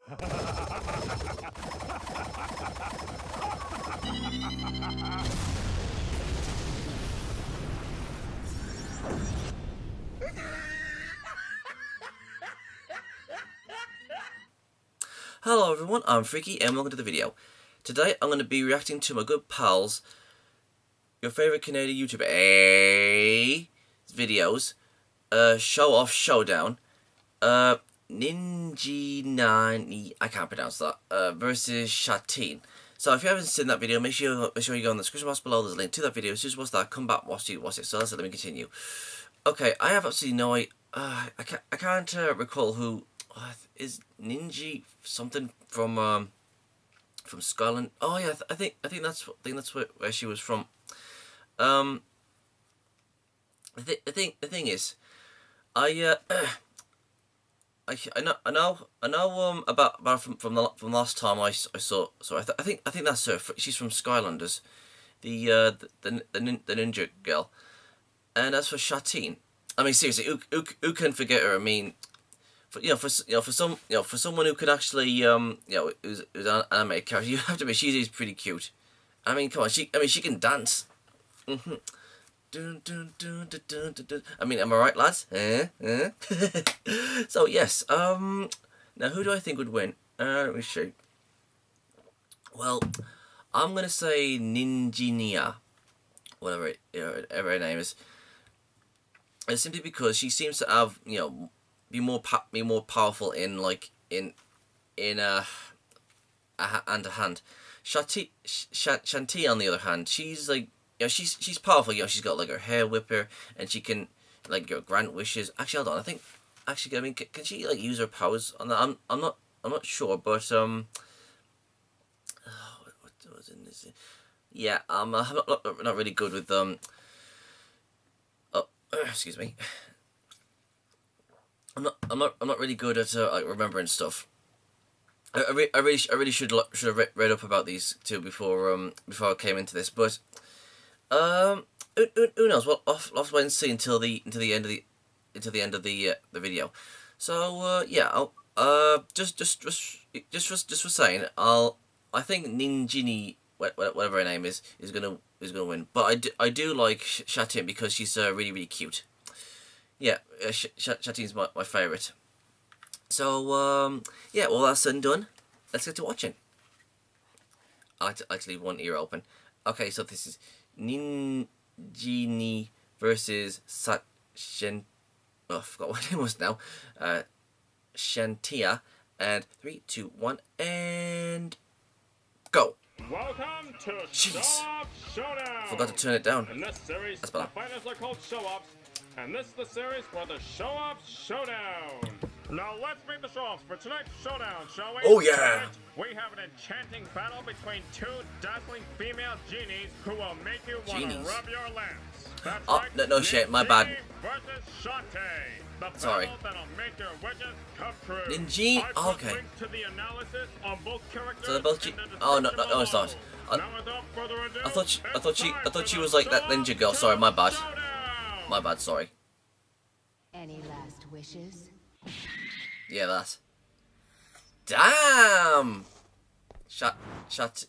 Hello everyone, I'm Freaky and welcome to the video. Today I'm going to be reacting to my good pals, your favourite Canadian YouTuber, videos, Show Off Showdown, ninjini, I can't pronounce that, versus shantea. So if you haven't seen that video, make sure you go in the description box below, there's a link to that video. As soon as you watch that, come back, watch it. So let me continue. Okay, I have absolutely no idea, I can't recall who. Is Ninji something from Scotland? Oh yeah, I think that's where she was from. The thing is, I know about from the last time I saw. So I think that's her. She's from Skylanders, the ninja girl, and as for shantea, I mean seriously, who can forget her? I mean. For someone who could actually who's an animated character, you have to admit she's pretty cute. I mean, come on, she can dance. I mean, am I right, lads? So yes, now who do I think would win? Let me see. Well, I'm gonna say ninjini, whatever her name is. It's simply because she seems to have be more powerful in hand to hand. Shantea on the other hand, she's like she's powerful. She's got like her hair whipper and she can grant wishes. Actually, hold on. I think I mean, can she like use her powers on that? I'm not sure, but what was in this? Yeah, I'm not really good with oh, excuse me. I'm not really good at like remembering stuff. I really should have read up about these two before I came into this. But who knows? Well, I'll have to wait and see until the end of the video. So yeah, I'll just for saying, I think Ninjini, whatever her name is gonna win. But I do like shantea because she's really cute. Yeah, shantea's my favourite. So, yeah, all that's said and done, let's get to watching. I like to leave one ear open. Okay, so this is ninjini versus oh, I forgot what it was now. Shantea. And 3, 2, 1, and go. Welcome to Jeez. Showdown. Forgot to turn it down. In this series, That's the better. fighters are called show-offs, and this is the series for the Show-Off Showdown. Now let's meet the show-offs for tonight's showdown, shall we? Oh yeah! Tonight, we have an enchanting battle between two dazzling female genies who will make you want to rub your lamps. That's oh, right, no shit, my bad. Versus shantea. The Sorry. battle that'll make your wishes come true. Ninji? I Okay. put links to the analysis on both characters. So they're both oh no, it's not. I thought she was like that ninja girl. Sorry, my bad. My bad. Sorry. Any last wishes? Yeah, that. Damn. Shantea.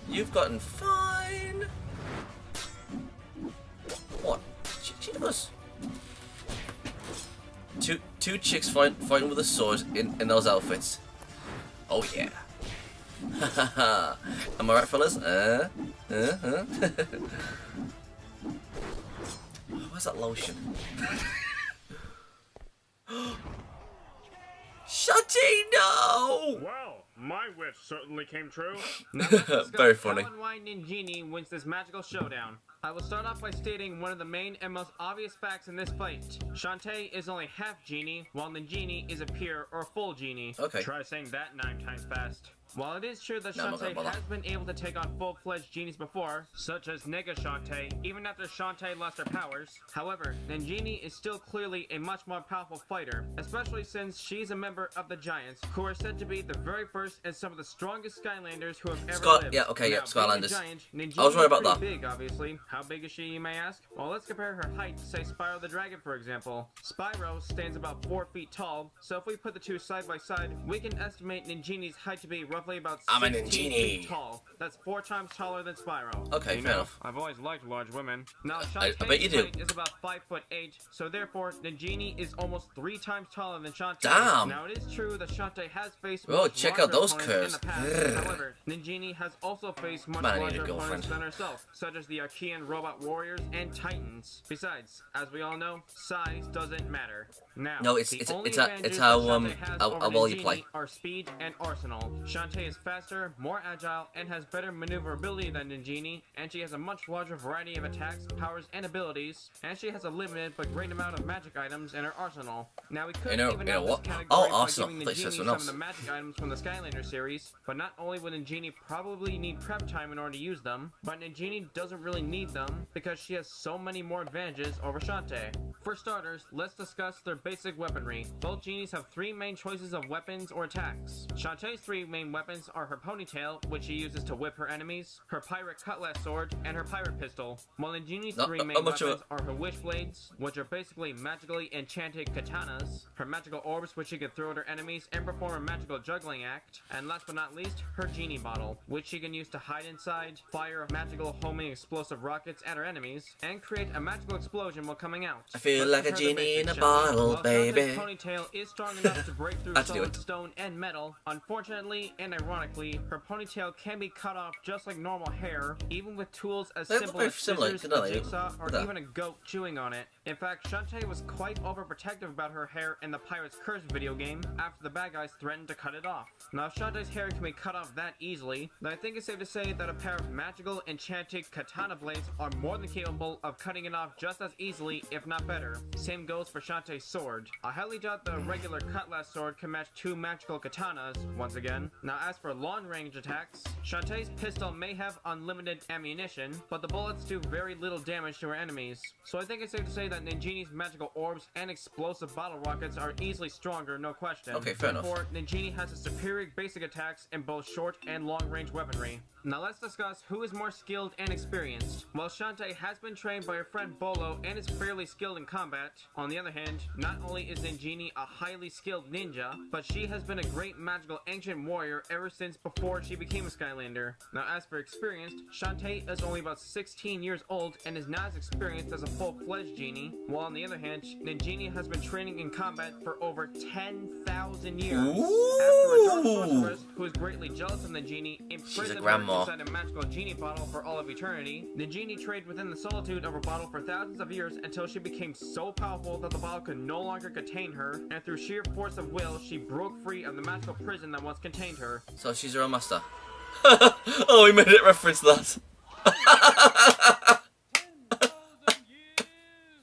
You've gotten fine. What? She does. Two chicks fighting with a sword in those outfits. Oh yeah. Am I right, fellas? Where's that lotion? Shantea, no! Well, my wish certainly came true. Very funny. How and why Ninjini wins this magical showdown. I will start off by stating one of the main and most obvious facts in this fight. Shantea is only half genie, while Ninjini is a pure or full genie. Okay. Try saying that 9 times fast. While it is true that No, I'm not gonna Shantae bother. has been able to take on full-fledged genies before, such as Nega Shantae, even after Shantae lost her powers, however, Ninjini is still clearly a much more powerful fighter, especially since she's a member of the Giants, who are said to be the very first and some of the strongest Skylanders who have ever lived. Yeah, okay, yeah, Now, Skylanders. being a giant, Ninjini I was worried about is that. pretty big, obviously. How big is she, you may ask? Well, let's compare her height to, say, Spyro the Dragon, for example. Spyro stands about 4 feet tall, so if we put the two side by side, we can estimate Ninjini's height to be roughly about I'm a 16 Ninjini. feet tall. That's 4 times taller than Spyro. Okay, You fair know, enough. I've always liked large women. Now, I bet you Shantae's do. height is about 5'8", so therefore, Ninjini is almost 3 times taller than Shantae. Damn. Now, it is true that Shantae has faced Oh, much check larger out those opponents in the curves. past. Grrr. However, Ninjini has also faced much Man, I need a larger girlfriend. opponents than herself, such as the Archean robot warriors and Titans. Besides, as we all know, size doesn't matter. Now, No, it's the it's only it's advantages how that Shantae has over well you Ninjini play. are speed and arsenal. Shantae is faster, more agile, and has better maneuverability than Ninjini, and she has a much larger variety of attacks, powers, and abilities, and she has a limited but great amount of magic items in her arsenal. Now, we could even out what? this category Oh, by arsenal. giving I thought you said Ninjini something some else. of the magic items from the Skylander series, but not only would Ninjini probably need prep time in order to use them, but Ninjini doesn't really need them because she has so many more advantages over Shantae. For starters, let's discuss their basic weaponry. Both genies have 3 main choices of weapons or attacks. Shantae's 3 main weapons are her ponytail, which she uses to whip her enemies, her pirate cutlass sword, and her pirate pistol. While Ninjini's 3 main weapons are her wish blades, which are basically magically enchanted katanas, her magical orbs, which she can throw at her enemies and perform a magical juggling act, and last but not least, her genie bottle, which she can use to hide inside, fire magical homing explosive rockets at her enemies, and create a magical explosion while coming out. I feel Let's like a compare the genie in basics, a shall we? bottle, While baby. Shantae's ponytail is strong enough to break through I have to do solid it. stone and metal, unfortunately and ironically, her ponytail can be cut off just like normal hair, even with tools as They're simple very as similar, scissors, good on a you. jigsaw, or Look at even a goat chewing on it. In fact, Shantae was quite overprotective about her hair in the Pirate's Curse video game after the bad guys threatened to cut it off. Now, if Shantae's hair can be cut off that easily, then I think it's safe to say that a pair of magical enchanted katana blades are more than capable of cutting it off just as easily, if not better. Same goes for Shantae's sword. I highly doubt the regular cutlass sword can match 2 magical katanas, once again. Now, as for long-range attacks, Shantae's pistol may have unlimited ammunition, but the bullets do very little damage to her enemies. So I think it's safe to say that Ninjini's magical orbs and explosive bottle rockets are easily stronger, no question. Okay, fair enough. Therefore, Ninjini has a superior basic attacks in both short and long-range weaponry. Now let's discuss who is more skilled and experienced. While Shantae has been trained by her friend Bolo and is fairly skilled in combat, on the other hand, not only is Ninjini a highly skilled ninja, but she has been a great magical ancient warrior ever since before she became a Skylander. Now as for experienced, Shantae is only about 16 years old and is not as experienced as a full-fledged genie, while on the other hand, Ninjini has been training in combat for over 10,000 years. After a dark sorceress who is greatly jealous of Ninjini, imprisoned her grandma. inside a magical genie bottle for all of eternity, Ninjini trained within the solitude of her bottle for thousands of years until she became so powerful that the bottle could no longer contain her, and through sheer force of will, she broke free of the magical prison that once contained her. So she's her own master. Oh, we made it reference to that. 10,000 years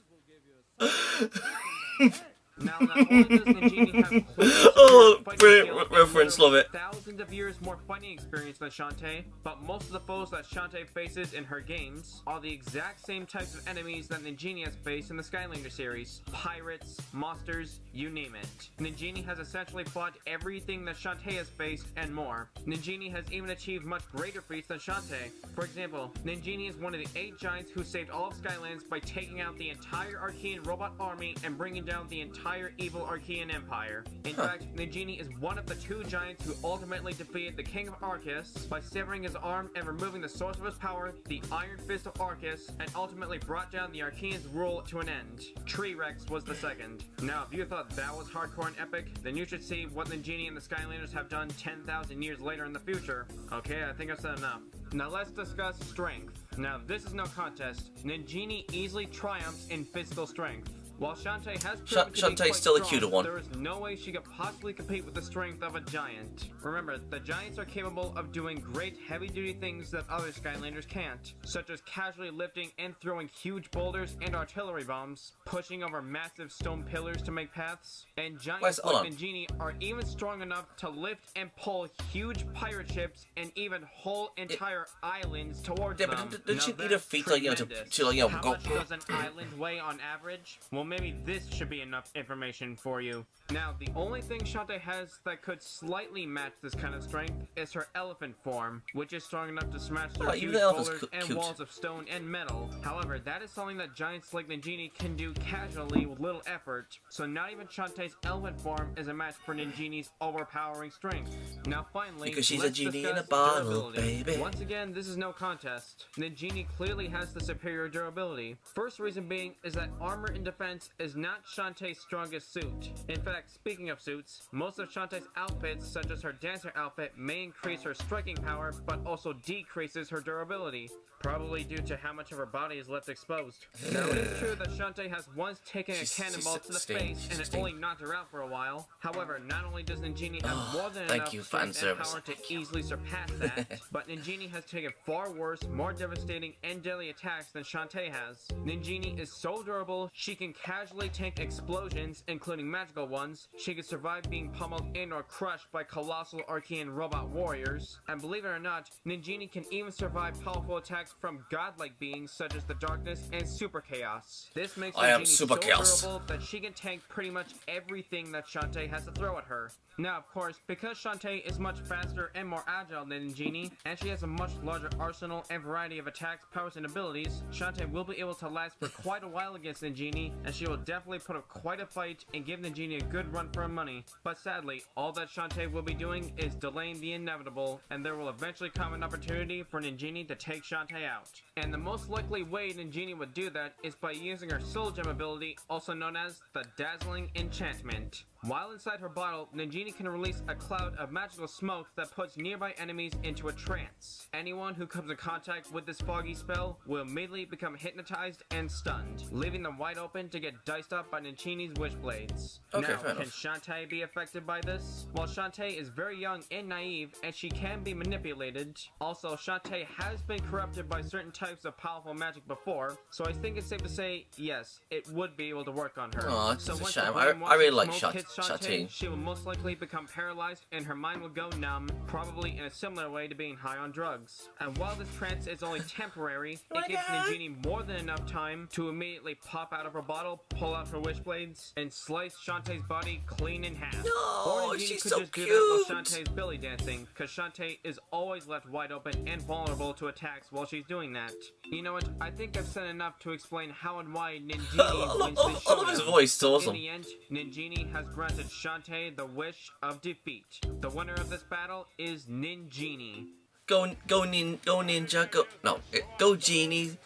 will give you a Now, not only does Ninjini have clear Oh, fighting brilliant skills and reference, love it. thousands of years more fighting experience than Shantae, but most of the foes that Shantae faces in her games are the exact same types of enemies that Ninjini has faced in the Skylander series. Pirates, monsters, you name it. Ninjini has essentially fought everything that Shantae has faced and more. Ninjini has even achieved much greater feats than Shantae. For example, Ninjini is one of the 8 giants who saved all of Skylands by taking out the entire Archean robot army and bringing down the entire evil Archean Empire. In fact, Ninjini is one of the 2 giants who ultimately defeated the King of Arceus by severing his arm and removing the source of his power, the Iron Fist of Arceus, and ultimately brought down the Archean's rule to an end. Tree Rex was the second. Now, if you thought that was hardcore and epic, then you should see what Ninjini and the Skylanders have done 10,000 years later in the future. Okay, I think I've said enough. Now let's discuss strength. Now, this is no contest. Ninjini easily triumphs in physical strength. While Shantae has proven to be Shantae's quite still a strong, cuter one. there is no way she could possibly compete with the strength of a giant. Remember, the giants are capable of doing great heavy-duty things that other Skylanders can't, such as casually lifting and throwing huge boulders and artillery bombs, pushing over massive stone pillars to make paths, and giants hold like on. Ninjini are even strong enough to lift and pull huge pirate ships and even whole entire islands towards Yeah, them. but didn't she Now need her that's feet like, tremendous. to like, How go? much does an island weigh on average? Well, maybe this should be enough information for you. Now, the only thing Shantae has that could slightly match this kind of strength is her elephant form, which is strong enough to smash through even huge the elephant's boulders and cute. walls of stone and metal. However, that is something that giants like Ninjini can do casually with little effort, so not even Shantae's elephant form is a match for Ninjini's overpowering strength. Now finally, Because she's a let's genie in a discuss bottle, durability. baby. Once again, this is no contest. Ninjini clearly has the superior durability. First reason being is that armor and defense is not Shantae's strongest suit. In fact, speaking of suits, most of Shantae's outfits, such as her dancer outfit, may increase her striking power, but also decreases her durability. Probably due to how much of her body is left exposed. Now, it is true that Shantae has once taken a cannonball to the face and it only knocked her out for a while. However, not only does Ninjini have more than enough strength and power to easily surpass that, but Ninjini has taken far worse, more devastating, and deadly attacks than Shantae has. Ninjini is so durable, she can casually tank explosions, including magical ones. She can survive being pummeled and or crushed by colossal Archean robot warriors. And believe it or not, Ninjini can even survive powerful attacks from godlike beings such as the Darkness and Super Chaos. This makes I am Ninjini Super so Chaos. durable that she can tank pretty much everything that Shantae has to throw at her. Now, of course, because Shantae is much faster and more agile than Ninjini, and she has a much larger arsenal and variety of attacks, powers, and abilities, Shantae will be able to last for quite a while against Ninjini, and she will definitely put up quite a fight and give Ninjini a good run for her money. But sadly, all that Shantae will be doing is delaying the inevitable, and there will eventually come an opportunity for Ninjini to take Shantae out. And the most likely way Ninjini would do that is by using her Soul Gem ability, also known as the Dazzling Enchantment. While inside her bottle, Ninjini can release a cloud of magical smoke that puts nearby enemies into a trance. Anyone who comes in contact with this foggy spell will immediately become hypnotized and stunned, leaving them wide open to get diced up by Ninjini's Wishblades. Okay, now, fair can enough. Shantae be affected by this? Well, Shantae is very young and naive, and she can be manipulated. Also, Shantae has been corrupted by certain types of powerful magic before, so I think it's safe to say, yes, it would be able to work on her. Aw, it's so a once shame. the I brainwashing really like smoke hits Shantae. she will most likely become paralyzed and her mind will go numb, probably in a similar way to being high on drugs. And while this trance is only temporary, it gives Ninjini more than enough time to immediately pop out of her bottle, pull out her Wishblades, and slice Shantae's body clean in half. No, Or Ninjini she's could so just do that while cute. Shantae's belly dancing, because Shantae is always left wide open and vulnerable to attacks while she's doing that. You know what, I think I've said enough to explain how and why Ninjini wins this I love his showdown. voice, it's awesome. In the end, Ninjini has granted Shantae the wish of defeat. The winner of this battle is Ninjini. Go ninja, go. No, go genie.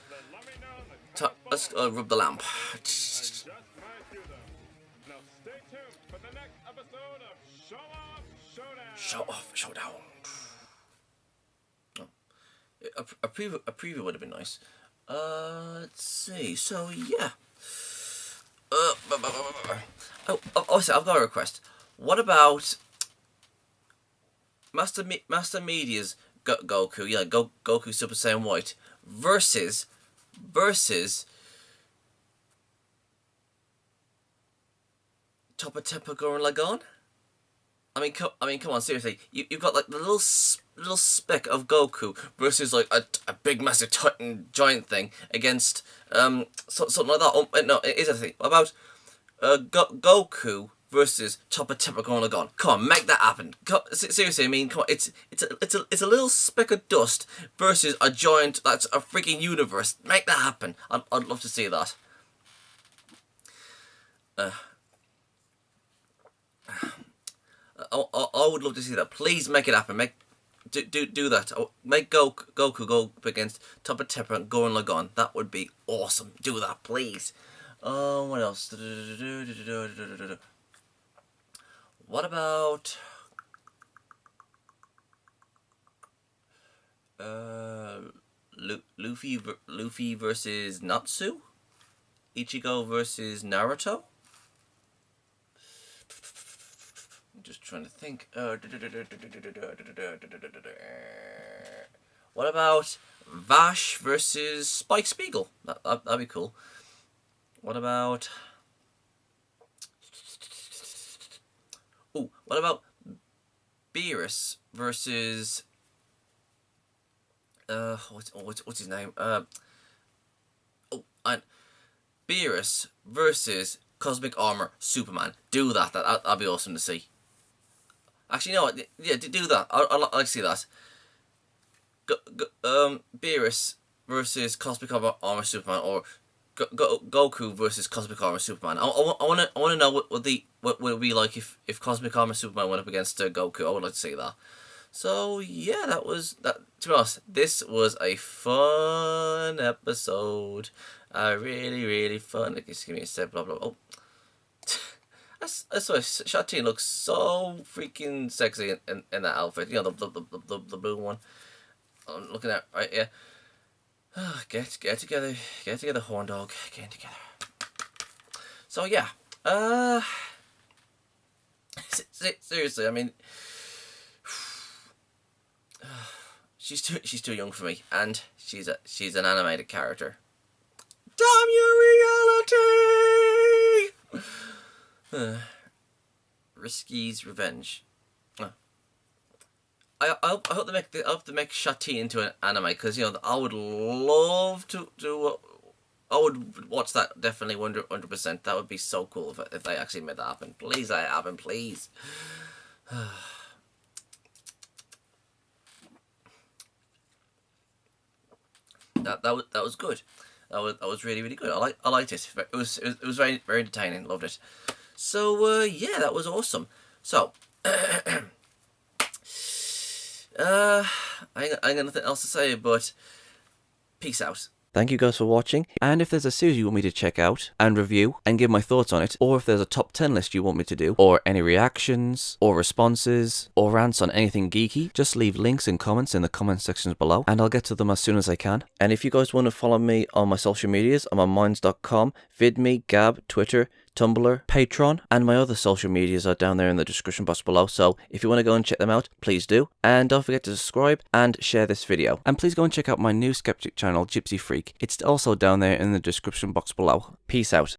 Let's rub the lamp. Just might do them. Now stay tuned for the next episode of Show Off Showdown. Show off, showdown. Oh. A preview would have been nice. Let's see. So yeah. Also, I've got a request. What about Master Media's Goku? Yeah, Goku Super Saiyan White versus Topper Temper Goran Lagon. I mean, come on, seriously. You've got like the little speck of Goku versus like a big, massive Titan giant thing against something like that. Oh, no, it is a thing. What about Goku versus Topper Temper Goran Lagon? Come on, make that happen. Seriously, I mean, come on. It's a little speck of dust versus a giant that's a freaking universe. Make that happen. I'd love to see that. I would love to see that. Please make it happen. Do that. Make Goku go up against Topper Temper and Goran Lagon. That would be awesome. Do that, please. What else? What about Luffy versus Natsu? Ichigo versus Naruto. I'm just trying to think. What about Vash versus Spike Spiegel? That'd be cool. What about... what about Beerus versus... what's his name? And Beerus versus Cosmic Armor Superman. Do that. That'd be awesome to see. Actually, you know what? Yeah, do that. I'd like to see that. Beerus versus Cosmic Armor Superman, or Goku versus Cosmic Armor Superman. I want to know what would it be like if Cosmic Armor Superman went up against Goku. I would like to see that. So yeah, that was that. To be honest, this was a fun episode. Really fun. Just give me a sec. Blah blah. Oh, that's why Shantea looks so freaking sexy in that outfit. You know, the blue one. I'm looking at right here. Get together, horn dog. Get together. So yeah, seriously, I mean, she's too young for me, and she's an animated character. Damn you, reality! Risky's Revenge. I hope they make Shantea into an anime, because you know I would love to do. I would watch that definitely 100%. That would be so cool if they actually made that happen. Please let it happen, please. that was good. That was really good. I liked it. It was very entertaining. Loved it. So yeah, that was awesome. So. I ain't got nothing else to say, but peace out. Thank you guys for watching, and if there's a series you want me to check out and review and give my thoughts on it, or if there's a top 10 list you want me to do, or any reactions, or responses, or rants on anything geeky, just leave links and comments in the comment sections below, and I'll get to them as soon as I can. And if you guys want to follow me on my social medias, I'm on minds.com, VidMe, Gab, Twitter, Tumblr, Patreon, and my other social medias are down there in the description box below, so if you want to go and check them out, please do. And don't forget to subscribe and share this video. And please go and check out my new skeptic channel, Gypsy Freak. It's also down there in the description box below. Peace out.